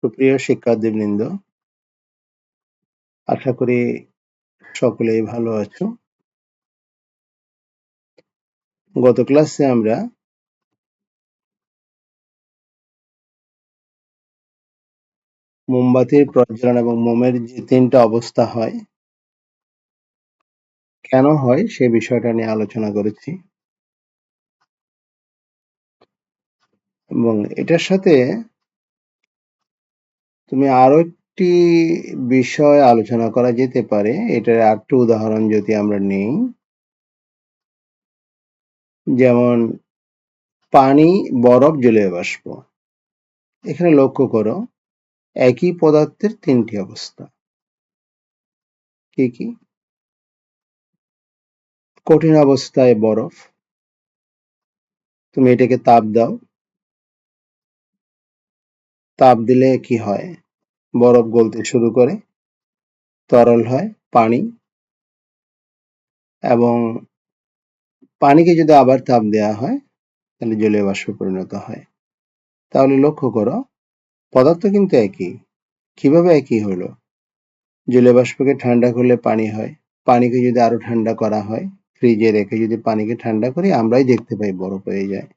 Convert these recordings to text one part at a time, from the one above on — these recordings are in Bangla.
সুপ্রিয় শিক্ষার্থীবৃন্দ, আশা করি সকলেই ভালো আছো। গত ক্লাসে আমরা মোমবাতির প্রজ্বলন এবং মোমের যে তিনটা অবস্থা হয়, কেন হয় সে বিষয়টা নিয়ে আলোচনা করেছি এবং এটার সাথে তুমি আরো একটি বিষয় আলোচনা করা যেতে পারে। এটার আরেকটু উদাহরণ যদি আমরা নিই, যেমন পানি, বরফ, জলীয় বাষ্প। এখানে লক্ষ্য করো, একই পদার্থের তিনটি অবস্থা। কি কি? কঠিন অবস্থায় বরফ, তুমি এটাকে তাপ দাও, তাপ দিলে কি হয়? বরফ গলতে শুরু করে, তরল হয় পানি, এবং পানিকে যদি আবার তাপ দেওয়া হয় তাহলে জলীয় বাষ্পে পরিণত হয়। তাহলে লক্ষ্য করো, পদার্থ কিন্তু একই। কিভাবে একই হলো? জলীয় বাষ্পকে ঠান্ডা করলে পানি হয়, পানিকে যদি আরো ঠান্ডা করা হয়, ফ্রিজে রেখে যদি পানিকে ঠান্ডা করি, আমরাই দেখতে পাই বরফ হয়ে যায়।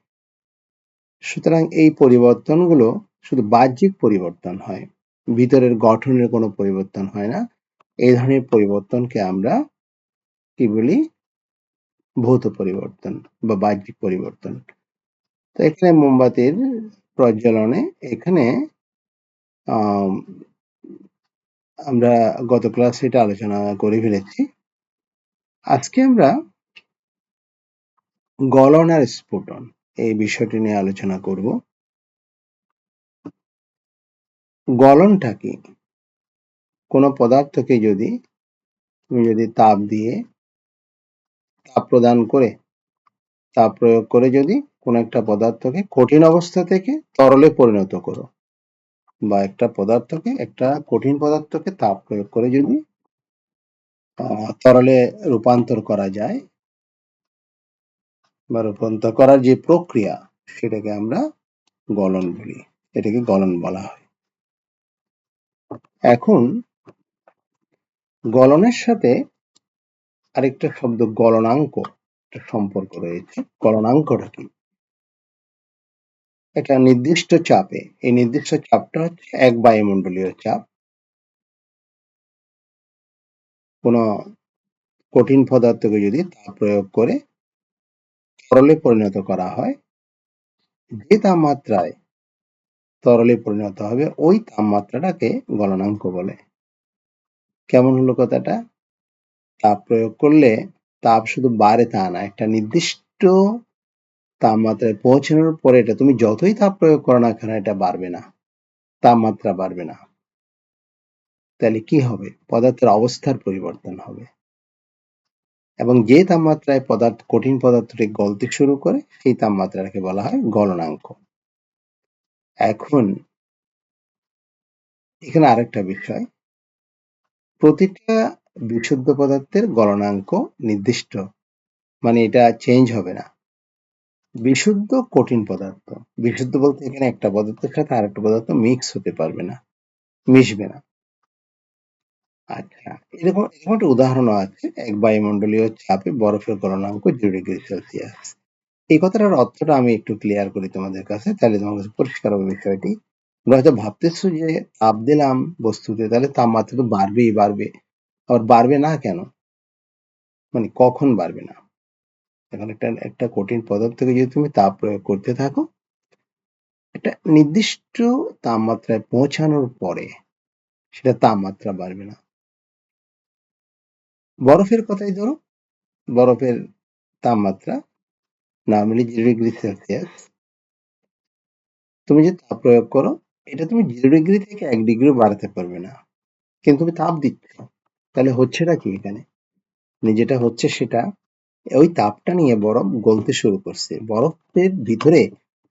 সুতরাং এই পরিবর্তনগুলো শুধু বাহ্যিক পরিবর্তন হয়, ভিতরের গঠনের কোনো পরিবর্তন হয় না। এই ধরনের পরিবর্তনকে আমরা কি বলি? ভৌত পরিবর্তন বা বাহ্যিক পরিবর্তন। তো এখানে মোমবাতির প্রজ্বলনে এখানে আমরা গত ক্লাসে এটা আলোচনা করে ফেলেছি। আজকে আমরা গলন আর স্ফুটন এই বিষয়টি নিয়ে আলোচনা করব। গলনটা কি? কোনো পদার্থকে তুমি যদি তাপ দিয়ে, তাপ প্রদান করে, তাপ প্রয়োগ করে যদি কোনো একটা পদার্থকে কঠিন অবস্থা থেকে তরলে পরিণত করো, বা একটা কঠিন পদার্থকে তাপ প্রয়োগ করে যদি তরলে রূপান্তর করা যায়, বা রূপান্তর করার যে প্রক্রিয়া, সেটাকে আমরা গলন বলি। এটাকে গলন বলা হয়। এখন গলনের সাথে আরেকটা শব্দ গলনাঙ্ক একটা সম্পর্ক রয়েছে। গলনাঙ্কটা কি? একটা নির্দিষ্ট চাপে, এই নির্দিষ্ট চাপটা হচ্ছে এক বায়ুমণ্ডলীয় চাপ, কোনো কঠিন পদার্থকে যদি তাপ প্রয়োগ করে তরলে পরিণত করা হয়, যে তাপমাত্রায় তরলে পরিণত হবে ওই তাপমাত্রাটাকে গলনাঙ্ক বলে। কেমন হলো কথাটা? তাপ প্রয়োগ করলে তাপ শুধু বাড়ে তা না, একটা নির্দিষ্ট তাপমাত্রায় পৌঁছানোর পরে এটা তুমি যতই তাপ প্রয়োগ করো না কেন, এটা বাড়বে না, তাপমাত্রা বাড়বে না। তাহলে কি হবে? পদার্থের অবস্থার পরিবর্তন হবে, এবং যে তাপমাত্রায় কঠিন পদার্থটি গলতে শুরু করে সেই তাপমাত্রাকে বলা হয় গলনাঙ্ক। এখন এখানে আরেকটা বিষয়, প্রতিটা বিশুদ্ধ পদার্থের গলনাঙ্ক নির্দিষ্ট, মানে এটা চেঞ্জ হবে না। বিশুদ্ধ কঠিন পদার্থ, বিশুদ্ধ বলতে এখানে একটা পদার্থের সাথে আরেকটা পদার্থ মিক্স হতে পারবে না, মিশবে না। আচ্ছা, এরকম এরকম একটা উদাহরণ আছে, এক বায়ুমণ্ডলীয় চাপে বরফের গলনাঙ্ক 0°C। এই কথাটার অর্থটা আমি একটু ক্লিয়ার করি তোমাদের কাছে, তাহলে তোমার কাছে পরিষ্কার হবে বিষয়টি। তোমরা হয়তো ভাবতেছো যে তাপ দিলাম বস্তুতে, তাহলে তাপমাত্রা তো বাড়বেই বাড়বে, আবার বাড়বে না কেন? মানে কখন বাড়বে না? এখন একটা কঠিন পদার্থকে যদি তুমি তাপ প্রয়োগ করতে থাকো, একটা নির্দিষ্ট তাপমাত্রায় পৌঁছানোর পরে সেটা তাপমাত্রা বাড়বে না। বরফের কথাই ধরো, বরফের তাপমাত্রা নরমালি 0°C। তুমি যে তাপ প্রয়োগ করো, এটা তুমি 0° থেকে 1° বাড়াতে পারবে না, কিন্তু তুমি তাপ দিচ্ছ। তাহলে হচ্ছেটা কি এখানে? যেটা হচ্ছে সেটা, ওই তাপটা নিয়ে বরফ গলতে শুরু করছে। বরফের ভিতরে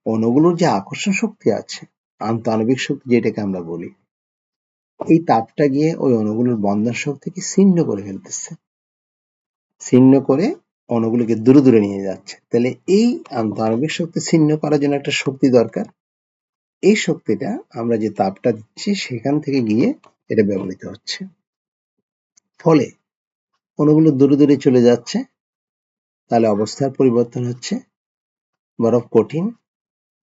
অণুগুলোর যে আকর্ষণ শক্তি আছে, আন্তঃআণবিক শক্তি যেটাকে আমরা বলি, এই তাপটা গিয়ে ওই অণুগুলোর বন্ধন শক্তিকে ছিন্ন করে ফেলতেছে, ছিন্ন করে অণুগুলোকে দূরে দূরে নিয়ে যাচ্ছে। তাহলে এই আন্তঃআণবিক শক্তি ছিন্ন করার জন্য একটা শক্তি দরকার, এই শক্তিটা আমরা যে তাপটা দিচ্ছি সেখান থেকে গিয়ে এটা ব্যবহৃত হচ্ছে, ফলে অণুগুলো দূরে দূরে চলে যাচ্ছে, তাহলে অবস্থার পরিবর্তন হচ্ছে, বরফ কঠিন,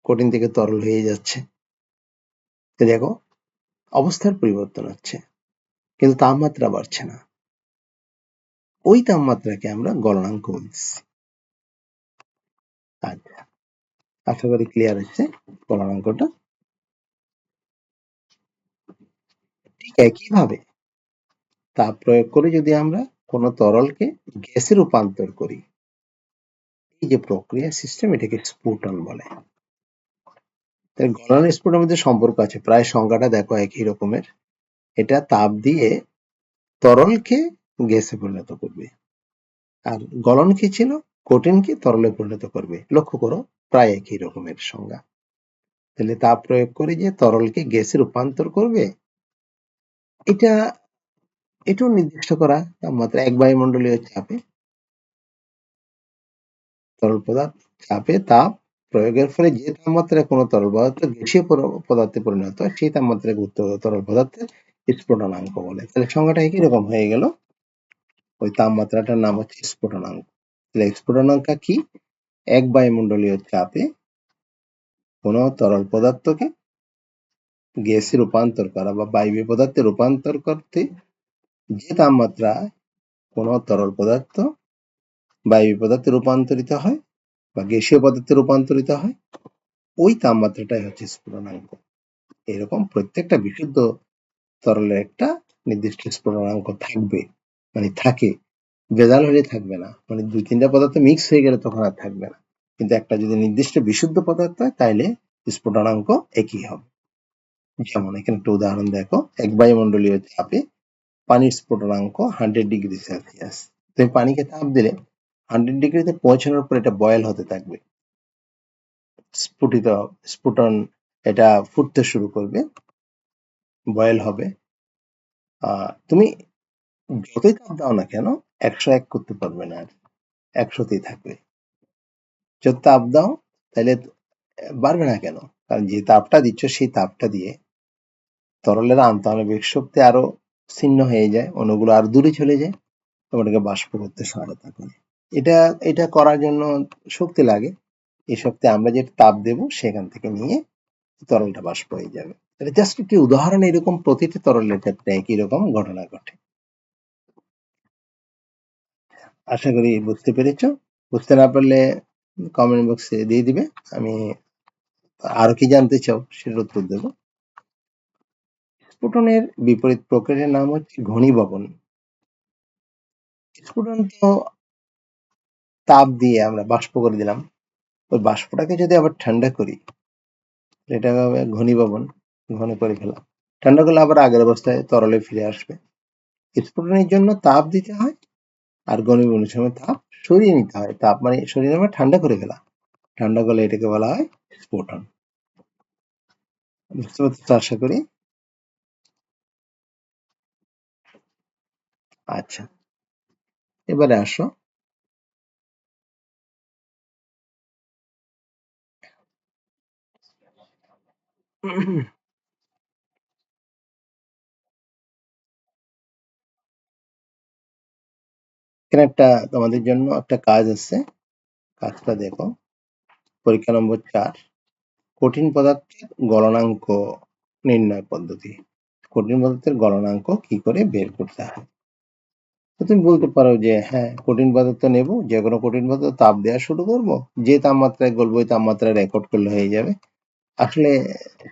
কঠিন থেকে তরল হয়ে যাচ্ছে। দেখো অবস্থার পরিবর্তন হচ্ছে কিন্তু তাপমাত্রা বাড়ছে না, ওই তাপমাত্রাকে আমরা গলনাঙ্ক বলছি। আচ্ছা, আশা করি ক্লিয়ার হচ্ছে গলনাঙ্কটা। ঠিক একইভাবে তাপ প্রয়োগ করে যদি আমরা কোনো তরলকে গ্যাসে রূপান্তর করি, এই যে প্রক্রিয়া সিস্টেম, এটাকে স্ফুটন বলে। গলন স্ফুটনের মধ্যে সম্পর্ক আছে, প্রায় সংজ্ঞাটা দেখো একই রকমের। এটা তাপ দিয়ে তরলকে গ্যাসে পরিণত করবে, আর গলন কি ছিল, কঠিনকে তরলে পরিণত করবে। লক্ষ্য করো প্রায় একই রকমের সংজ্ঞা। তাহলে তাপ প্রয়োগ করে যে তরলকে গ্যাসে রূপান্তর করবে, এটাও নির্দিষ্ট করা তাপমাত্রা। এক বায়ুমণ্ডলীয় চাপে তরল পদার্থ চাপে তাপ প্রয়োগের ফলে যে তাপমাত্রায় কোনো তরল পদার্থ গ্যাসীয় পদার্থে পরিণত হয়, সেই তাপমাত্রায় তরল পদার্থের স্ফুটনাঙ্ক বলে। তাহলে সংজ্ঞাটা একই রকম হয়ে গেল, ওই তাপমাত্রাটার নাম হচ্ছে স্ফুটনাঙ্ক। তাহলে স্ফুটনাঙ্ক কি, এক বায়ুমণ্ডলীয় চাপে কোনো তরল পদার্থকে গ্যাসে রূপান্তর করা বা বায়বীয় পদার্থে রূপান্তর করতে যে তাপমাত্রায় কোনো তরল পদার্থ বায়বীয় পদার্থে রূপান্তরিত হয় বা গ্যাসীয় পদার্থে রূপান্তরিত হয়, ওই তাপমাত্রাটাই হচ্ছে স্ফুটনাঙ্ক। এরকম প্রত্যেকটা বিশুদ্ধ তরলের একটা নির্দিষ্ট স্ফুটনাঙ্ক থাকবে, মানে থাকে, ভেজাল হলে থাকবে না। মানে দুই তিনটা পদার্থ মিক্স হয়ে গেলে তখন আর থাকবে না, কিন্তু একটা যদি নির্দিষ্ট বিশুদ্ধ পদার্থ হয় তাইলে স্ফুটনাঙ্ক একই হবে। যেমন এখানে একটা উদাহরণ দেখো, এক বায়ুমণ্ডলীয় চাপে পানির স্ফুটনাঙ্ক 100°C। তুমি পানিকে তাপ দিলে 100°তে পৌঁছানোর পর এটা বয়েল হতে থাকবে, স্ফুটন, এটা ফুটতে শুরু করবে, বয়েল হবে। তুমি যতই তাপ দাও না কেন 101 করতে পারবে না, 100তেই থাকবে। যত তাপ দাও তাহলে বাড়বে না কেন, কারণ যে তাপটা দিচ্ছ সেই তাপটা দিয়ে তরলের আন্তঃআণবিক শক্তি আরো ছিন্ন হয়ে যায়, অণুগুলো আরো দূরে চলে যায়, তোমাকে বাষ্প করতে সহায়তা করে। এটা করার জন্য শক্তি লাগে, এই শক্তি আমরা যে তাপ দেব সেখান থেকে নিয়ে তরলটা বাষ্প হয়ে যাবে। তাহলে জাস্ট একটি উদাহরণ, এরকম প্রতিটি তরলের ক্ষেত্রে একই রকম ঘটনা ঘটে। আশা করি বুঝতে পেরেছো। বুঝতে না পারলে কমেন্ট বক্সে দিয়ে দিবে, আমি আরো কি জানতে চাও সেটার উত্তর দেবো। স্ফুটনের বিপরীত প্রক্রিয়ার নাম হচ্ছে ঘনীভবন। স্ফুটন তো তাপ দিয়ে আমরা বাষ্প করে দিলাম, ওই বাষ্পটাকে যদি আবার ঠান্ডা করি, এটা হবে ঘনীভবন, ঘন করে ফেলা। ঠান্ডা করলে আবার আগের অবস্থায় তরলে ফিরে আসবে। স্ফুটনের জন্য তাপ দিতে হয়, আর ঘনীভবনের সময় তাপ সরিয়ে নিতে হয়। তাপ মানে সরিয়ে নেওয়া, ঠান্ডা করে ফেলা। ঠান্ডা করলে এটাকে বলা হয় স্ফুটন। বুঝতে পারছো আশা করি। আচ্ছা, এবারে আসো এখানে একটা তোমাদের জন্য একটা কাজ আছে, কাজটা দেখো। পরীক্ষা নম্বর 4, কঠিন পদার্থের গলনাঙ্ক নির্ণয় পদ্ধতি। কঠিন পদার্থের গলনাঙ্ক কি করে বের করতে হয়। তো তুমি বলতে পারো যে হ্যাঁ, কঠিন পদার্থ নেব, যে কোনো কঠিন পদার্থ তাপ দেওয়া শুরু করব, যে তাপমাত্রায় গলবো ওই তাপমাত্রায় রেকর্ড করলে হয়ে যাবে। আসলে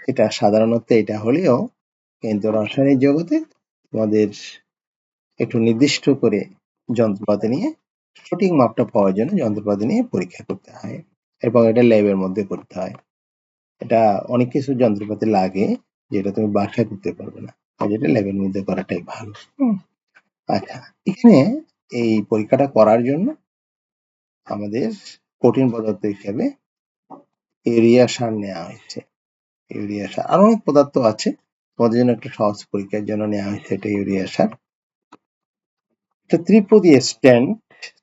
এটা সাধারণত এটা হলেও, কিন্তু রাসায়নিক জগতে তোমাদের একটু নির্দিষ্ট করে যন্ত্রপাতি নিয়ে, সঠিক মাপটা পাওয়ার জন্য যন্ত্রপাতি নিয়ে পরীক্ষা করতে হয়, এবং এটা ল্যাবের মধ্যে করতে হয়। এটা অনেক কিছু যন্ত্রপাতি লাগে যেটা তুমি বাসায় করতে পারবে না, যেটা ল্যাবের মধ্যে করাটাই ভালো। আচ্ছা, এখানে এই পরীক্ষাটা করার জন্য আমাদের কঠিন পদার্থ হিসেবে ইউরিয়া সার নেওয়া হয়েছে। ইউরিয়া সার, আরো অনেক পদার্থ আছে, তোমাদের জন্য একটা সহজ পরীক্ষার জন্য নেওয়া হয়েছে এটা ইউরিয়া সার। একটা ত্রিপদী স্ট্যান্ড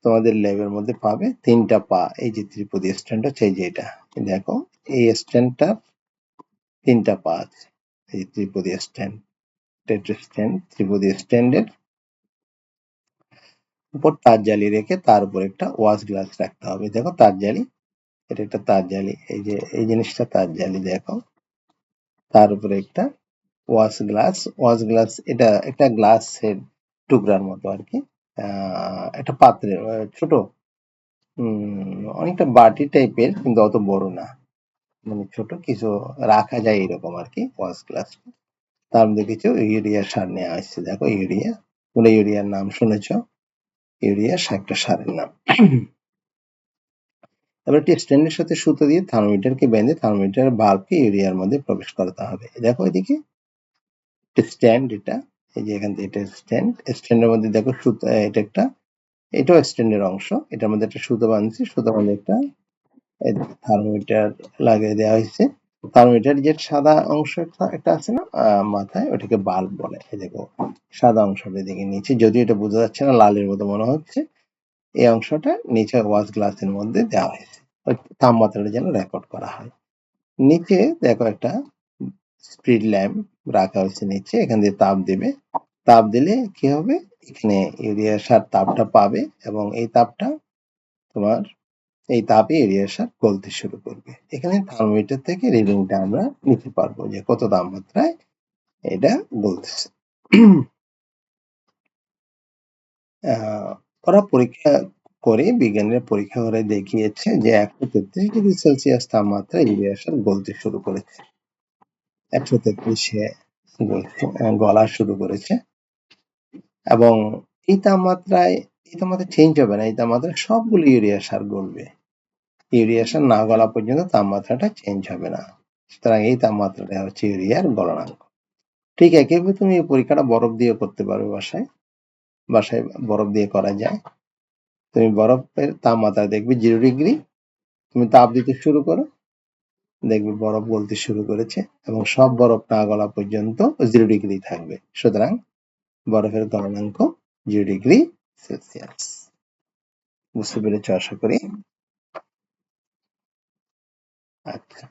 তোমাদের ল্যাবের মধ্যে পাবে, 3টা পা। এই যে ত্রিপদী স্ট্যান্ড হচ্ছে এই যে এটা, দেখো এই স্ট্যান্ডটা তিনটা পা আছে, এই ত্রিপদী স্ট্যান্ড, স্ট্যান্ড, ত্রিপদী স্ট্যান্ডের উপর তার জালি রেখে তার উপর একটা ওয়াশ গ্লাস রাখতে হবে। দেখো তার জালি, এটা একটা তার জালি, এই যে এই জিনিসটা তার জালি, দেখো তার উপরে একটা ওয়াশ গ্লাস, এটা একটা গ্লাসের টুকরার মতো আর কি, একটা পাত্রের ছোট, অনেকটা বাটি টাইপের কিন্তু অত বড় না, মানে ছোট কিছু রাখা যায় এরকম আর কি ওয়াশ গ্লাস। তার মধ্যে কিছু ইউরিয়া সার নেওয়া হয়েছে, দেখো ইউরিয়া, তোমরা ইউরিয়ার নাম শুনেছ, ইউরিয়া একটা সারের নাম। এবার একটি স্ট্যান্ডের সাথে সুতো দিয়ে থার্মোমিটারকে বেঁধে থার্মোমিটারের বাল্বকে ইউরিয়ার মধ্যে প্রবেশ করাতে হবে। দেখো এদিকে স্ট্যান্ড, এটা এই যে এখান থেকে এটা স্ট্যান্ড, স্ট্যান্ডের মধ্যে দেখো সুতো, এটা একটা, এটাও স্ট্যান্ডের অংশ, এটার মধ্যে একটা সুতো বাঁধছি, সুতো বাঁধে একটা থার্মোমিটার লাগিয়ে দেওয়া হয়েছে। থার্মোমিটার যে সাদা অংশ একটা আছে না মাথায়, ওটাকে বাল্ব বলে। এই দেখো সাদা অংশটা দেখে নিচে, যদিও এটা বোঝা যাচ্ছে না, লালের মতো মনে হচ্ছে, এই অংশটা নিচে ওয়াশ গ্লাসের মধ্যে দেওয়া হয়েছে তাপমাত্রাটা যেন রেকর্ড করা হয়। নিচে দেখো একটা স্পিড ল্যাম্প রাখা হয়েছে নিচে, এখান দিয়ে তাপ দেবে, তাপ দিলে কি হবে, এখানে ইউরিয়া সার তাপটা পাবে এবং এই তাপটা তোমার, এই তাপে ইউরিয়া সার গলতে শুরু করবে। এখানে থার্মোমিটার থেকে রিডিংটা আমরা নিতে পারবো যে কত তাপমাত্রায় এটা গলতেছে। ওরা পরীক্ষা করে, বিজ্ঞানীরা পরীক্ষা করে দেখিয়েছে যে 133°C তাপমাত্রায় ইউরিয়া সার গলতে শুরু করেছে, 133 গলা শুরু করেছে, এবং এই তাপমাত্রায় চেঞ্জ হবে না, এই তাপমাত্রায় সবগুলো ইউরিয়া সার গলবে, ইউরিয়া সার না গলা পর্যন্ত তাপমাত্রাটা চেঞ্জ হবে না। সুতরাং এই তাপমাত্রাটা হচ্ছে ইউরিয়ার গলনাঙ্ক। ঠিক একইভাবে তুমি এই পরীক্ষাটা বরফ দিয়ে করতে পারবে, বাসায় বরফ দিয়ে করা যায়। তুমি বরফের তাপমাত্রা দেখবে 0°, তুমি তাপ দিতে শুরু করো, দেখবে বরফ গলতে শুরু করেছে এবং সব বরফ না গলা পর্যন্ত 0° থাকবে। সুতরাং বরফের গলনাঙ্ক 0°C। বুঝতে পেরেছ আশা করি। আচ্ছা,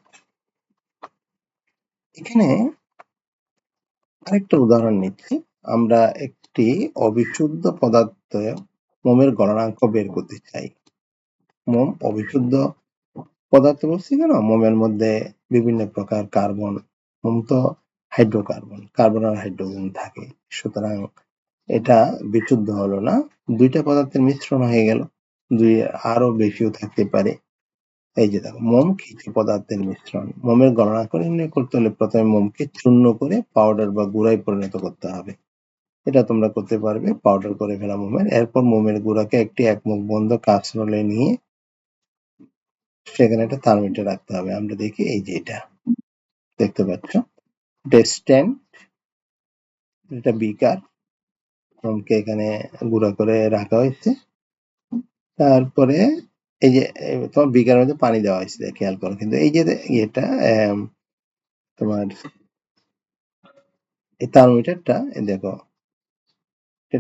এখানে আরেকটা উদাহরণ নিচ্ছি। আমরা একটি অবিশুদ্ধ পদার্থ মোমের গলনাঙ্ক বের করতে চাই। মোম অবিশুদ্ধ পদার্থ বলছি কেন, মোমের মধ্যে বিভিন্ন প্রকার কার্বন, মোম তো হাইড্রোকার্বন, কার্বন আর হাইড্রোজেন থাকে, সুতরাং এটা বিশুদ্ধ হলো না, দুইটা পদার্থের মিশ্রণ হয়ে গেল, দুই আরো বেশিও থাকতে পারে। এই যে দেখো মোম কিছু পদার্থের মিশ্রণ, মোমের গণনা করে নির্ণয় করতে হলে প্রথমে মোমকে চূর্ণ করে পাউডার বা গুঁড়ায় পরিণত করতে হবে। এটা তোমরা করতে পারবে, পাউডার করে ফেলা মোমের। এরপর মোমের গুঁড়াকে একটি একমুখ বন্ধ কাঁচরোলে নিয়ে সেখানে একটা থার্মোমিটার রাখতে হবে। আমরা দেখি এই যে এটা দেখতে পাচ্ছ, এটা স্ট্যান্ড, এটা বিকার, মোমকে এখানে গুঁড়া করে রাখা হয়েছে। তারপরে এই যে তোমার বিকারের মধ্যে পানি দেওয়া হয়েছে, খেয়াল করো, কিন্তু এই যে এটা তোমার এই থার্মোমিটারটা দেখো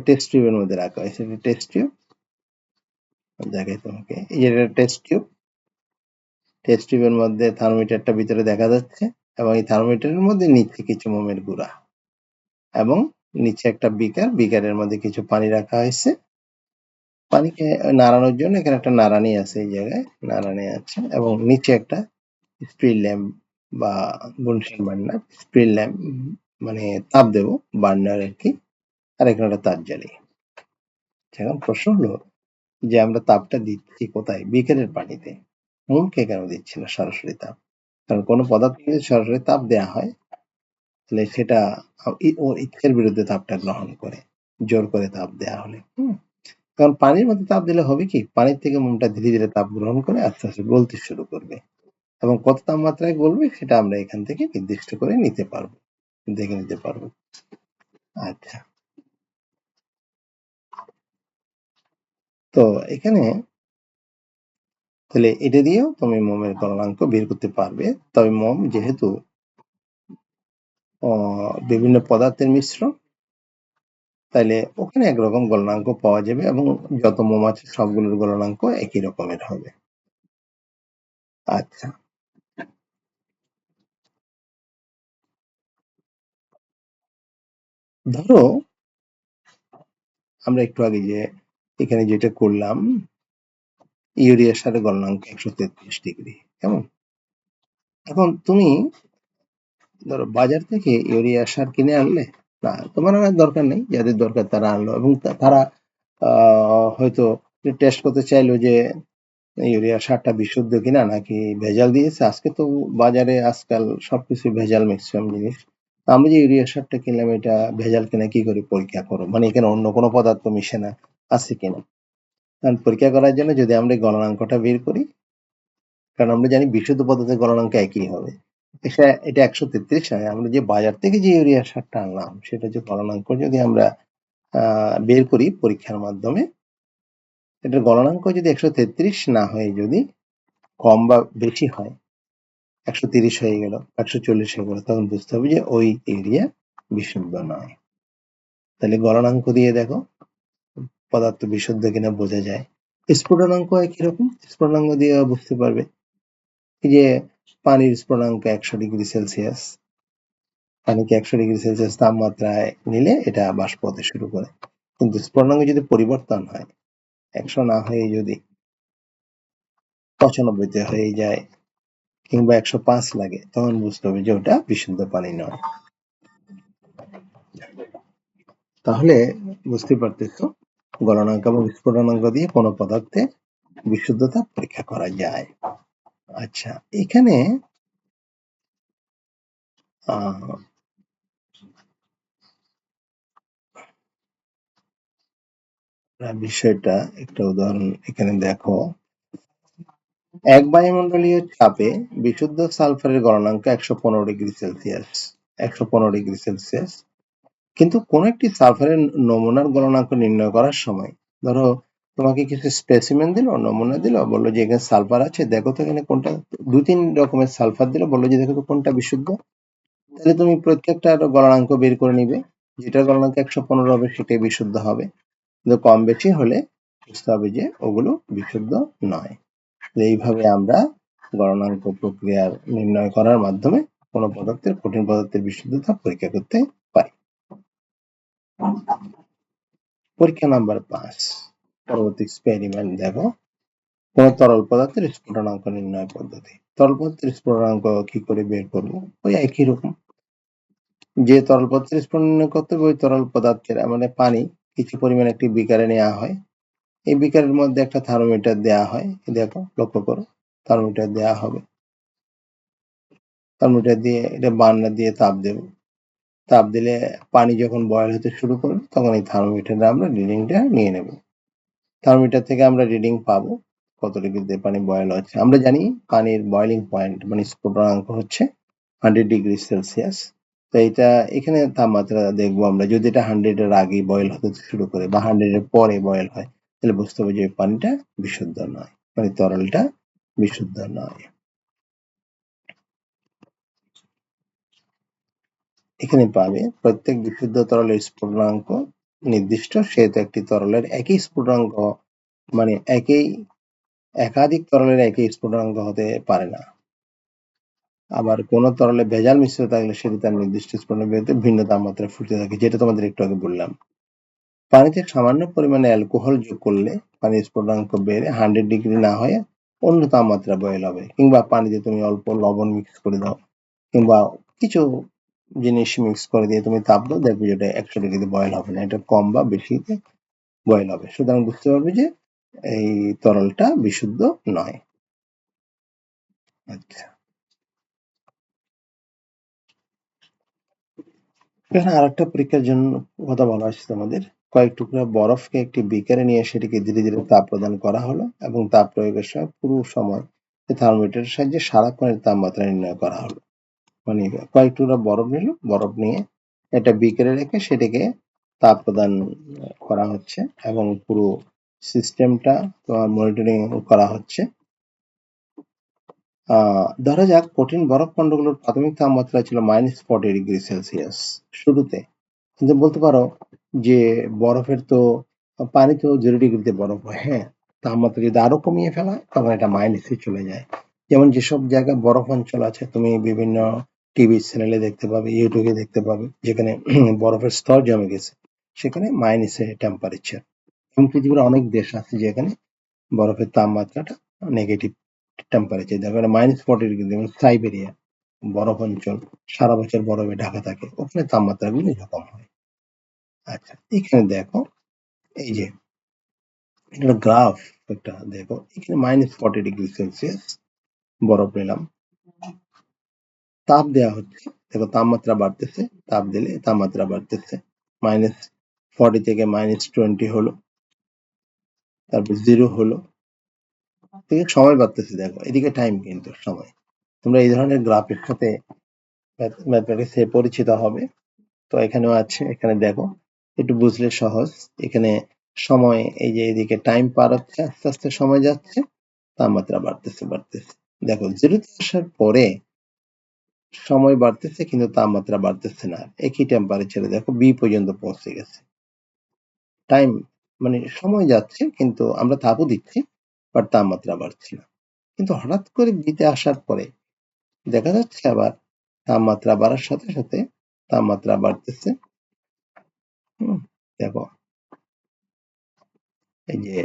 টেস্ট টিউবের মধ্যে রাখা হয়েছে, টেস্ট টিউব দেখাই তোমাকে, এই যে টেস্ট টিউবের মধ্যে থার্মোমিটারটা ভিতরে দেখা যাচ্ছে, এবং এই থার্মোমিটারের মধ্যে নিচে কিছু মোমের গুঁড়া এবং নিচে একটা বিকারের মধ্যে কিছু পানি রাখা হয়েছে। পানিকে নাড়ানোর জন্য এখানে একটা নাড়ানি আছে, এই জায়গায় নাড়ানি আছে, এবং নিচে একটা স্পিড ল্যাম্প বা বুনশন বার্নার, স্পিড ল্যাম্প মানে তাপ দেবো বার্নার আর কি, আর এখানে একটা তার জ্বালি। এখন প্রশ্ন হলো যে আমরা তাপটা দিচ্ছি কোথায়, বিকারের পানিতে, মোমকে কেন দিচ্ছি না সরাসরি তাপ? কারণ কোনো পদার্থ যদি সরাসরি তাপ দেওয়া হয় তাহলে সেটা ওর ইচ্ছের বিরুদ্ধে তাপটা গ্রহণ করে, জোর করে তাপ দেওয়া হলে। কারণ পানির মধ্যে তাপ দিলে হবে কি, পানির থেকে মোমটা ধীরে ধীরে তাপ গ্রহণ করে আস্তে আস্তে গলতে শুরু করবে, এবং কত তাপমাত্রায় গলবে সেটা আমরা এখান থেকে নির্দিষ্ট করে নিতে পারবো, দেখে নিতে পারবো। আচ্ছা, তো এখানে তাহলে এটা দিয়েও তুমি মোমের গলনাঙ্ক বের করতে পারবে। তবে মোম যেহেতু বিভিন্ন পদার্থের মিশ্রণ, তাইলে ওখানে একরকম গলনাঙ্ক পাওয়া যাবে এবং যত মোম আছে সবগুলোর গলনাঙ্ক একই রকমের হবে। আচ্ছা, ধরো আমরা একটু আগে যে এখানে যেটা করলাম, ইউরিয়া সারের গলনাঙ্ক 133°, কেমন? এখন তুমি ধরো বাজার থেকে ইউরিয়া সার কিনে আনলে, না তোমার আনার দরকার নেই, যাদের দরকার তারা আনলো, এবং তারা হয়তো টেস্ট করতে চাইলো যে ইউরিয়া সারটা বিশুদ্ধ কিনা নাকি ভেজাল দিয়েছে। আজকে তো বাজারে আজকাল সবকিছু ভেজাল, ম্যাক্সিমাম জিনিস। আমরা যে ইউরিয়া সারটা কিনলাম এটা ভেজাল কিনা কি করে পরীক্ষা করো, মানে এখানে অন্য কোনো পদার্থ মিশে না আছে কিনা। কারণ পরীক্ষা করার জন্য যদি আমরা গলনাঙ্কটা বের করি, কারণ আমরা জানি বিশুদ্ধ পদার্থের গলনাঙ্ক একই হবে, এটা 133 নয়, আমরা যে বাজার থেকে যে ইউরিয়া সারটা আনলাম সেটা যে গলনাঙ্ক যদি আমরা বের করি পরীক্ষার মাধ্যমে, এটার গলনাঙ্ক যদি 133 না হয়ে যদি কম বা বেশি হয়, 130 হয়ে গেল, 140 হয়ে গেল, তখন বুঝতে হবে যে ওই এরিয়া বিশুদ্ধ নয়। তাহলে গলনাঙ্ক দিয়ে দেখো পদার্থ বিশুদ্ধ কিনা বোঝা যায়। স্ফুটনাঙ্ক একই রকম, স্ফুটনাঙ্ক দিয়ে বুঝতে পারবে। এই যে পানির স্ফুটনাঙ্ক 100°C, পানিকে 100°C তাপমাত্রায় নিলে এটা বাষ্প হতে শুরু করে, কিন্তু স্ফুটনাঙ্ক যদি পরিবর্তন হয়, 100 না হয়ে যদি 95 হয়ে যায় কিংবা 105 লাগে, তখন বুঝতে হবে যে ওটা বিশুদ্ধ পানি নয়। তাহলে বুঝতে পারতেছো গলনাঙ্ক এবং স্ফুটনাঙ্ক দিয়ে কোনো পদার্থে বিশুদ্ধতা পরীক্ষা করা যায়। আচ্ছা, এখানে বিষয়টা একটা উদাহরণ এখানে দেখো। এক বায়ুমণ্ডলীয় চাপে বিশুদ্ধ সালফারের গলনাঙ্ক 115°C, 115°C। কিন্তু কোন একটি সালফারের নমুনার গলনাঙ্ক নির্ণয় করার সময়, ধরো তোমাকে কিছু স্পেসিমেন দিল, নমুনা দিল, বললো যে এখানে সালফার আছে, দেখো তো এখানে কোনটা, 2-3 রকমের সালফার দিল, বললো যে দেখো তো কোনটা বিশুদ্ধ। তাহলে তুমি প্রত্যেকটার গলনাঙ্ক বের করে নিবে, যেটার গলনাঙ্ক 115 হবে সেটাই বিশুদ্ধ হবে, কিন্তু কম বেশি হলে বুঝতে হবে যে ওগুলো বিশুদ্ধ নয়। এইভাবে আমরা গলনাঙ্ক প্রক্রিয়ার নির্ণয় করার মাধ্যমে কোনো পদার্থের, কঠিন পদার্থের বিশুদ্ধতা পরীক্ষা করতে পারি। পরীক্ষা নাম্বার 5, পরবর্তী এক্সপেরিমেন্ট দেখো। কোন তরল পদার্থের স্ফুটনাঙ্ক নির্ণয় পদ্ধতি। তরল পদার্থের স্ফুটনাঙ্ক কি করে বের করবো, ওই একই রকম। যে তরল পদার্থের স্ফুটনাঙ্ক করতে হবে, ওই তরল পদার্থের মানে পানি কিছু পরিমাণ একটি বিকারে নেওয়া হয়, এই বিকারের মধ্যে একটা থার্মোমিটার দেওয়া হয়, দেখো লক্ষ্য করো, থার্মোমিটার দেওয়া হবে, থার্মোমিটার দিয়ে এটা বার্নার দিয়ে তাপ দেব, তাপ দিলে পানি যখন বয়েল হতে শুরু করবে তখন এই থার্মোমিটারে আমরা রিডিংটা নিয়ে নেব। থার্মোমিটার থেকে আমরা রিডিং পাবো কত ডিগ্রিতে পানি বয়েল হচ্ছে। আমরা জানি পানির বয়েলিং পয়েন্ট মানে স্ফুটনাঙ্ক হচ্ছে 100°C। তো এটা এখানে তাপমাত্রা দেখবো আমরা, যদি এটা 100 এর আগে বয়েল হতে শুরু করে বা 100 এর পরে বয়েল হয়, তাহলে বুঝতে হবে যে পানিটা বিশুদ্ধ নয়, মানে তরলটা বিশুদ্ধ নয়। এখানে পাবে প্রত্যেক বিশুদ্ধ তরলের স্ফুটনাঙ্ক নির্দিষ্ট, সেহেতু একটি তরলের একই স্ফুটনাঙ্ক মানে একাধিক তরলের একই স্ফুটনাঙ্ক হতে পারে না। আবার কোন তরলে ভেজাল মিশ্রিত থাকলে সেটি তার নির্দিষ্ট স্ফুটনাঙ্কের ভিন্ন তাপমাত্রায় ফুটতে থাকে, যেটা তোমাদের একটু আগে বললাম। পানিতে সামান্য পরিমাণে অ্যালকোহল যোগ করলে পানির স্ফুটনাঙ্ক বেড়ে 100° না হয়ে অন্য তাপমাত্রা বয়েল হবে, কিংবা পানিতে তুমি অল্প লবণ মিক্স করে দাও কিংবা কিছু জিনিস মিক্স করে দিয়ে তুমি তাপ দাও, দেখবে যেটা 100°তে বয়েল হবে না, এটা কম বা বেশিতে বয়েল হবে। সুতরাং বুঝতে পারবে যে এই তরলটা বিশুদ্ধ নয়। আচ্ছা, এখানে আরেকটা পরীক্ষার জন্য কথা বলা হচ্ছে তোমাদের। কয়েক টুকরা বরফকে একটি বিকারে নিয়ে সেটিকে ধীরে ধীরে তাপ প্রদান করা হলো এবং তাপ প্রয়োগের সময় পুরো সময় থার্মোমিটারের সাহায্যে সারাক্ষণের তাপমাত্রা নির্ণয় করা হলো। মানে কয়েক টুকরা বরফ নিল, বরফ নিয়ে একটা বিকারে রেখে সেটিকে তাপ প্রদান করা হচ্ছে এবং পুরো সিস্টেমটা তোমার মনিটরিং করা হচ্ছে। ধরা যাক কঠিন বরফ খণ্ডগুলোর প্রাথমিক তাপমাত্রা ছিল -40°C শুরুতে, কিন্তু বলতে পারো যে বরফের তো পানি তো 0°তে বরফ হয়, হ্যাঁ, তাপমাত্রা যদি আরো কমিয়ে ফেলা হয় তখন এটা মাইনাসে চলে যায়। যেমন যেসব জায়গায় বরফ অঞ্চল আছে, তুমি বিভিন্ন টিভি চ্যানেলে দেখতে পাবে, ইউটিউবে দেখতে পাবে, যেখানে বরফের স্তর জমে গেছে সেখানে মাইনাসে টেম্পারেচার। এবং পৃথিবীর অনেক দেশ আছে যেখানে বরফের তাপমাত্রাটা নেগেটিভ টেম্পারেচার, দেখো -40°, যেমন সাইবেরিয়া বরফ অঞ্চল, সারা বছর বরফে ঢাকা থাকে, ওখানে তাপমাত্রাগুলো এরকম হয়। আচ্ছা, এখানে দেখো, এই যে এটা গ্রাফ একটা দেখো, এখানে -40°C বরফ নিলাম, তাপ দেওয়া হচ্ছে, দেখো তাপমাত্রা বাড়তেছে, তাপ দিলে তাপমাত্রা বাড়তেছে, -40 থেকে -20 হলো, তারপর 0 হলো, ঠিক আছে, সময় বাড়তেছে, দেখো এদিকে টাইম কিন্তু সময়। তোমরা এই ধরনের গ্রাফের সাথে ম্যাথমেটিক্সে পরিচিত হবে, তো এখানেও আছে, এখানে দেখো একটু বুঝলে সহজ। এখানে সময়, এই যে এদিকে টাইম পার হচ্ছে, আস্তে আস্তে সময় যাচ্ছে, তাপমাত্রা বাড়তেছে বাড়তেছে, দেখো জিরোতে আসার পরে সময় বাড়তেছে কিন্তু তাপমাত্রা বাড়তেছে না, একই টেম্পারেচারে দেখো বি পর্যন্ত পৌঁছে গেছে। টাইম মানে সময় যাচ্ছে কিন্তু আমরা তাপও দিচ্ছি, বাট তাপমাত্রা বাড়ছে না। কিন্তু হঠাৎ করে বিতে আসার পরে দেখা যাচ্ছে আবার তাপমাত্রা বাড়ার সাথে সাথে তাপমাত্রা বাড়তেছে। দেখো এই যে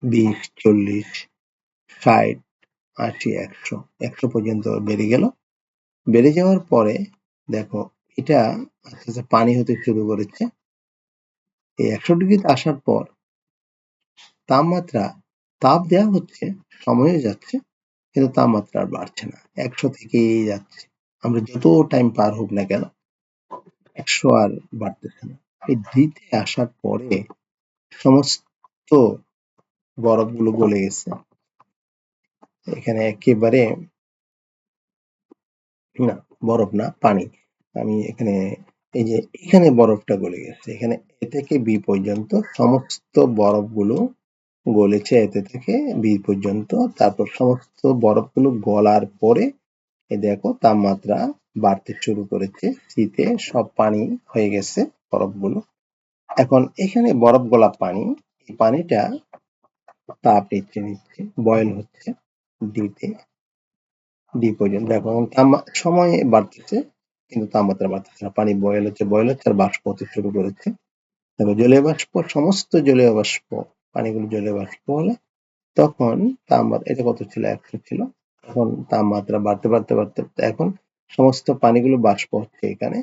20, 40, 60, 80, 100 পর্যন্ত বেড়ে গেল। বেড়ে যাওয়ার পরে দেখো এটা আস্তে আস্তে পানি হতে শুরু করেছে। এই 100°তে আসার পর তাপমাত্রা, তাপ দেওয়া হচ্ছে, সময়ও যাচ্ছে, কিন্তু তাপমাত্রা আর বাড়ছে না, 100 থেকেই যাচ্ছে। আমরা যত টাইম পার হোক না কেন 100 আর বাড়তেছে না। এই ডিতে আসার পরে সমস্ত বরফগুলো গলে গেছে। এখানে একেবারে না, বরফ না, পানি। আমি এখানে এই যে এখানে বরফটা গলে গেছে, এখানে এ থেকে বি পর্যন্ত সমস্ত বরফগুলো গলেছে, এতে থেকে বি পর্যন্ত। তারপর সমস্ত বরফগুলো গলার পরে এই দেখো তাপমাত্রা বাড়তে শুরু করেছে, শীতে সব পানি হয়ে গেছে বরফগুলো। এখন এখানে বরফ গলা পানি, এই পানিটা তাপ নিচ্ছে, বয়েল হচ্ছে ডিতে, ডি পর্যন্ত। দেখো সময় বাড়তেছে কিন্তু তাপমাত্রা বাড়তেছে না, পানি বয়েল হচ্ছে আর বাষ্প হতে শুরু করেছে। দেখো জলীয় বাষ্প, সমস্ত জলীয় বাষ্প, পানিগুলো জলীয় বাষ্প হলে তখন তাপমাত্রা, এটা কত ছিল, 100 ছিল, এখন তাপমাত্রা বাড়তে বাড়তে বাড়তে এখন সমস্ত পানিগুলো বাষ্প হচ্ছে এখানে,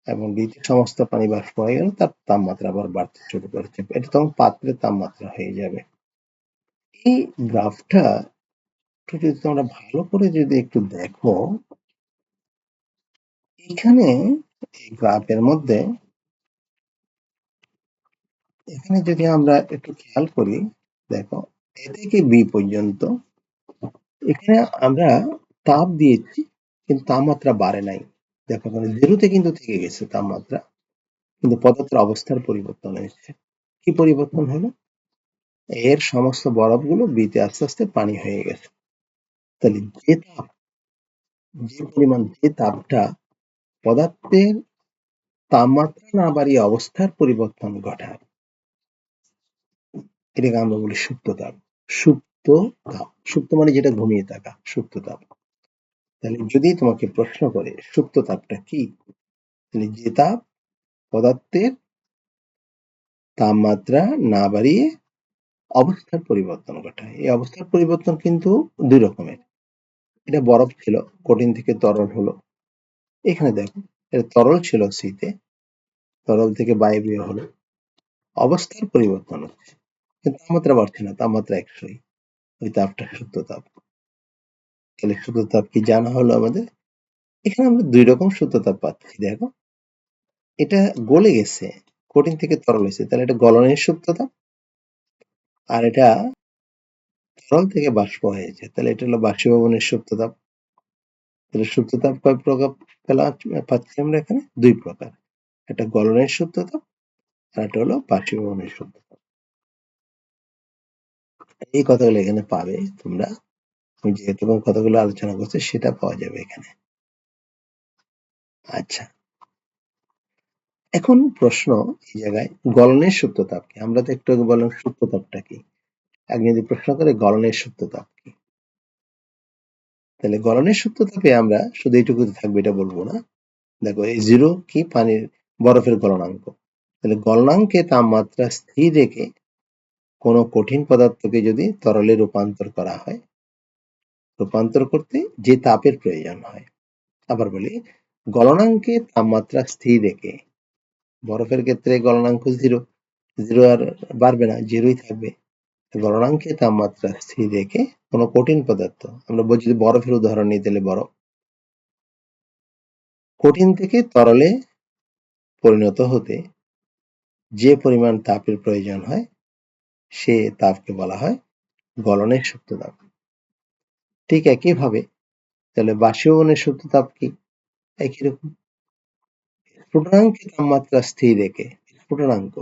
এবং ডিতে সমস্ত পানি বাষ্প হয়ে গেল, তার তাপমাত্রা আবার বাড়তে শুরু করেছে, এটা তখন পাত্রের তাপমাত্রা হয়ে যাবে। এই গ্রাফটা যদি তোমরা ভালো করে যদি একটু দেখো, এখানে এই গ্রাফের মধ্যে, এখানে যদি আমরা একটু খেয়াল করি, দেখো এ থেকে বি পর্যন্ত এখানে আমরা তাপ দিয়েছি কিন্তু তাপমাত্রা বাড়ে নাই। দেখো মানে জিরোতে কিন্তু থেকে গেছে তাপমাত্রা, কিন্তু পদার্থের অবস্থার পরিবর্তন হয়েছে। কি পরিবর্তন হলো? এর সমস্ত বরফগুলো বিতে আস্তে আস্তে পানি হয়ে গেছে। তাহলে যে তাপ, যে পরিমাণ, যে তাপটা পদার্থের তাপমাত্রা না বাড়িয়ে অবস্থার পরিবর্তন ঘটায়, এটাকে আমরা বলি সুপ্ত তাপ। সুপ্ত তাপ, সুপ্ত মানে যেটা ঘুমিয়ে থাকা, সুপ্ত তাপ। তাহলে যদি তোমাকে প্রশ্ন করে সুপ্ত তাপটা কি, তাহলে যে তাপ পদার্থের তাপমাত্রা না বাড়িয়ে অবস্থার পরিবর্তন ঘটায়। এই অবস্থার পরিবর্তন কিন্তু দুই রকমের। এটা বরফ ছিল, কঠিন থেকে তরল হলো। এখানে দেখো এটা তরল ছিল শীতে, তরল থেকে বায়বীয় হলো, অবস্থার পরিবর্তন হচ্ছে, কিন্তু তাপমাত্রা বাড়ছে না, তাপমাত্রা 100ই। ওই তাপটা সুপ্ত তাপ। তাহলে সুপ্ত তাপ কি জানা হলো আমাদের। এখানে আমরা দুই রকম সুপ্ত তাপ পাচ্ছি। দেখো এটা গলে গেছে, কঠিন থেকে তরল হয়েছে, তাহলে এটা গলনের সুপ্ত তাপ। আর এটা তরল থেকে বাষ্প হয়েছে, তাহলে এটা হলো বাষ্পীভবনের সুপ্ত তাপ। তাহলে সুপ্ত তাপ কয় প্রকার পাচ্ছি আমরা এখানে? দুই প্রকার, একটা গলনের সুপ্ত তাপ আর একটা হলো বাষ্পীভবনের সুপ্ত তাপ। এই কথাগুলো এখানে পাবে তোমরা, আমি যেহেতু কথাগুলো আলোচনা করছি সেটা পাওয়া যাবে এখানে। আচ্ছা, এখন প্রশ্ন এই জায়গায়, গলনের সুপ্ত তাপ কি? আমরা তো একটু আগে বললাম সুপ্ত তাপটা কি। এক যদি প্রশ্ন করে গলনের সুপ্ত তাপ কি, তাহলে গলনের সূত্র তাপে আমরা শুধু এইটুকুতে থাকবে এটা বলবো না। দেখো এই 0 কি পানির বরফের গলনাঙ্ক। তাহলে গলনাঙ্কে তাপমাত্রা স্থির রেখে কোনো কঠিন পদার্থকে যদি তরলে রূপান্তর করা হয়, রূপান্তর করতে যে তাপের প্রয়োজন হয়। আবার বলি, গলনাঙ্কে তাপমাত্রা স্থির রেখে, বরফের ক্ষেত্রে গলনাঙ্ক 0, 0 আর বাড়বে না, 0ই থাকবে। গলনাঙ্কে তাপমাত্রা স্থির রেখে কোনো কঠিন পদার্থ, আমরা বলছি যদি বরফের উদাহরণ নিই তাহলে বরফ, কঠিন থেকে তরলে পরিণত হতে যে পরিমাণ তাপের প্রয়োজন হয় সে তাপকে বলা হয় গলনের সুপ্ত তাপ। ঠিক একইভাবে তাহলে বাষ্পীভবনের সুপ্ত তাপ কি? একই রকম। স্ফুটনাঙ্কে তাপমাত্রা স্থির রেখে, স্ফুটনাঙ্ক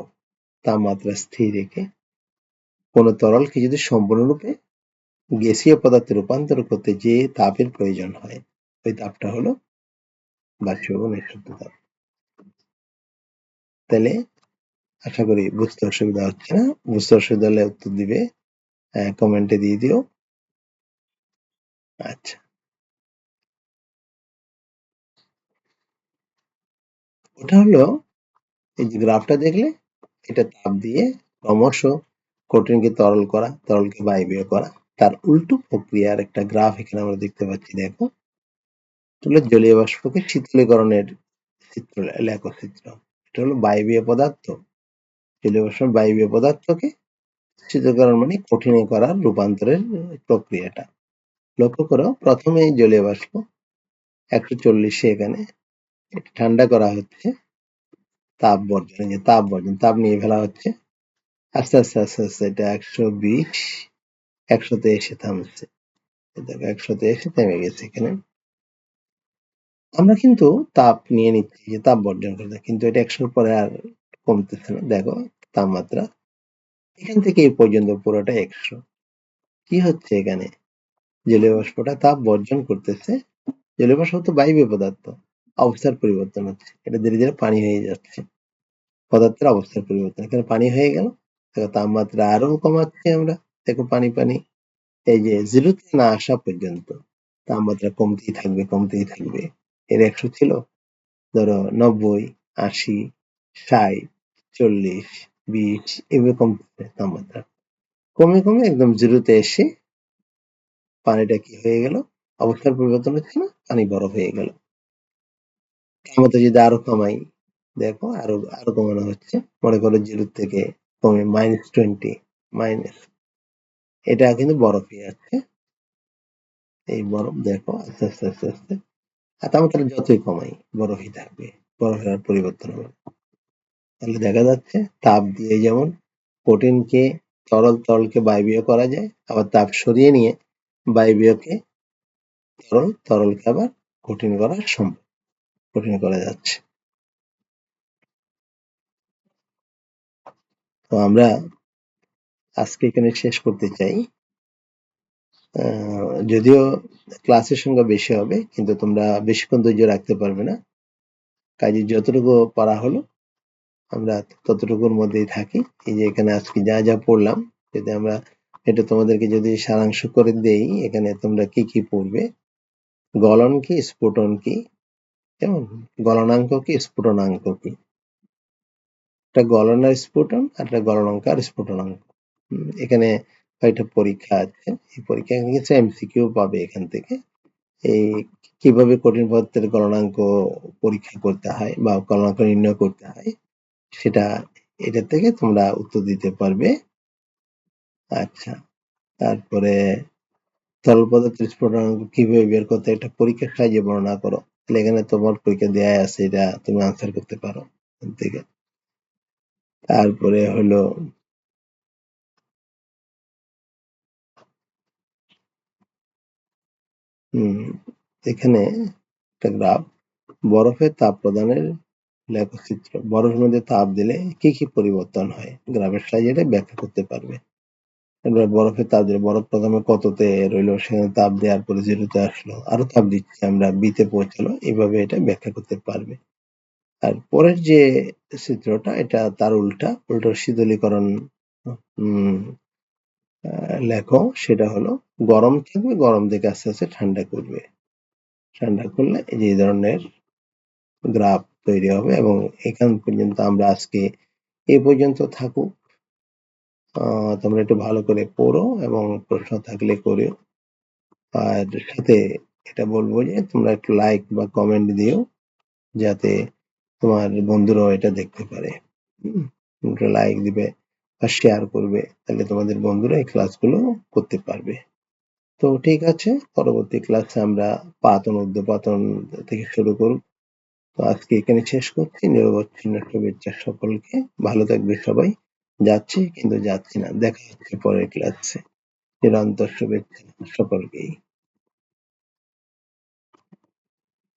তাপমাত্রা স্থির রেখে কোনো তরলকে যদি সম্পূর্ণরূপে গ্যাসীয় পদার্থে রূপান্তর করতে যে তাপের প্রয়োজন হয় ওই তাপটা হলো বাষ্পীভবনের সুপ্ত তাপ। তাহলে আশা করি বুঝতে অসুবিধা হচ্ছে না। বুঝতে অসুবিধা হলে উত্তর দিবে, কমেন্টে দিয়ে দিও। আচ্ছা, ওটা হলো এই যে গ্রাফটা দেখলে, এটা তাপ দিয়ে ক্রমশ কঠিনকে তরল করা, তরলকে বায়বীয় করা, তার উল্টো প্রক্রিয়ার একটা গ্রাফ এখানে আমরা দেখতে পাচ্ছি। দেখো, জলীয় বাষ্পকে শীতলীকরণের চিত্র, লেখো চিত্র। এটা হলো বায়বীয় পদার্থ, জলীয় বাষ্প বায়বীয় পদার্থকে শীতলীকরণ মানে কঠিন করার রূপান্তরের প্রক্রিয়াটা। লক্ষ্য করো, প্রথমে জলীয় বাষ্প 140 এখানে ঠান্ডা করা হচ্ছে, তাপ বর্জন, যে তাপ বর্জন, তাপ নিয়ে ফেলা হচ্ছে। আস্তে আস্তে আস্তে আস্তে এটা 120, 100তে এসে থামছে। দেখো 100তে এসে থেমে গেছে এখানে। আমরা কিন্তু তাপ নিয়ে নিচ্ছি যে তাপ বর্জন করতে, কিন্তু এটা 100 পরে আর কমতেছে না। দেখো তাপমাত্রা এখান থেকে এই পর্যন্ত পুরোটা 100। কি হচ্ছে এখানে? জলীয় বাষ্পটা তাপ বর্জন করতেছে। জলীয় বাষ্প তো বায়বীয় পদার্থ, অবস্থার পরিবর্তন হচ্ছে, এটা ধীরে ধীরে পানি হয়ে যাচ্ছে। পদার্থের অবস্থার পরিবর্তন, এখানে পানি হয়ে গেল। দেখো তাপমাত্রা আরো কমাচ্ছি আমরা। দেখো পানি পানি এই যে 0তে না আসা পর্যন্ত তাপমাত্রা কমতেই থাকবে, কমতেই থাকবে। এর 100 ছিল, ধরো 90, 80, 60, 40, 20 এভাবে কমতেছে তাপমাত্রা। কমে কমে একদম 0তে এসে পানিটা কি হয়ে গেল? অবস্থার পরিবর্তন হচ্ছে না, পানি বরফ হয়ে গেল। তাপমাত্রা যদি আরো কমাই, দেখো আরো আরো কমানো হচ্ছে। মনে করো 0 থেকে কমে -20, মাইনাস, এটা কিন্তু বরফ হয়ে যাচ্ছে। এই বরফ দেখো আস্তে আস্তে আস্তে আস্তে, আর তাপমাত্রা যতই কমাই বরফই থাকবে, বরফের আর পরিবর্তন হবে না। তাহলে দেখা যাচ্ছে তাপ দিয়ে যেমন কঠিনকে তরল, তরলকে বায়বীয় করা যায়, আবার তাপ সরিয়ে নিয়ে বায়বীয়কে তরল, তরলকে আবার কঠিন করা সম্ভব, কঠিন করা যাচ্ছে। তো আমরা আজকে এখানে শেষ করতে চাই। যদিও ক্লাসের সংখ্যা বেশি হবে, কিন্তু তোমরা বেশিক্ষণ ধৈর্য রাখতে পারবে না। কাজে যতটুকু পারা হলো আমরা ততটুকুর মধ্যেই থাকি। এই যে এখানে আজকে যা যা পড়লাম, যদি আমরা এটা তোমাদেরকে যদি সারাংশ করে দেই, এখানে তোমরা কি কি পড়বে? গলন কি, স্ফুটন কি, কেমন, গলনাঙ্ক কি, স্ফুটনাঙ্ক কি। একটা গলন আর স্ফুটন, আর একটা গলনাঙ্ক আর স্ফুটনাঙ্ক। এখানে কয়েকটা পরীক্ষা আছে, এই পরীক্ষা কিছু এমসিকিউ পাবে এখান থেকে। এই কিভাবে কঠিন পদার্থের গলনাঙ্ক পরীক্ষা করতে হয় বা গলনাঙ্ক নির্ণয় করতে হয়, সেটা এটা থেকে তোমরা উত্তর দিতে পারবে। আচ্ছা, তারপরে তরল পদার্থের স্ফুটনাঙ্ক কিভাবে বের করতে হয়, একটা পরীক্ষার সাহায্যে বর্ণনা করো। তাহলে এখানে তোমার পরীক্ষা দেয়া আছে, এটা তুমি আনসার করতে পারো এখান থেকে। তারপরে হলো এখানে একটা গ্রাফ, বরফের তাপ প্রদানের লেখচিত্র। বরফের মধ্যে তাপ দিলে কি কি পরিবর্তন হয়, গ্রাফের সাহায্যে এটা ব্যাখ্যা করতে পারবে। এবার বরফের তাপ দিলে, বরফ প্রথমে কততে রইলো, সেখানে তাপ দেওয়ার পরে 0তে আসলো, আরো তাপ দিচ্ছে, আমরা বিতে পৌঁছালো, এইভাবে এটা ব্যাখ্যা করতে পারবে। আর পরের যে চিত্রটা, এটা তার উল্টা, উল্টো শীতলীকরণ লেখো সেটা হলো গরম থাকবে, গরম থেকে আস্তে আস্তে ঠান্ডা করবে। ঠান্ডা করলে এই যে এই ধরনের গ্রাফ তৈরি হবে এবং এখান পর্যন্ত আমরা আজকে এ পর্যন্ত থাকুক। তোমরা একটু ভালো করে পড়ো এবং প্রশ্ন থাকলে করিও। আর সাথে এটা বলবো যে তোমরা একটু লাইক বা কমেন্ট দিও যাতে তোমার বন্ধুরাও এটা দেখতে পারে। একটু লাইক দিবে আর শেয়ার করবে, তাহলে তোমাদের বন্ধুরা এই ক্লাসগুলো করতে পারবে। তো ঠিক আছে, পরবর্তী ক্লাসে আমরা পাতন উর্ধ্বপাতন থেকে শুরু করব। তো আজকে এখানে শেষ করছি। নিরবচ্ছিন্ন শুভেচ্ছা সকলকে। ভালো থাকবে সবাই। যাচ্ছি কিন্তু যাচ্ছি না। দেখা হচ্ছে পরের ক্লাসে। নিরন্তর শুভেচ্ছা সকলকেই।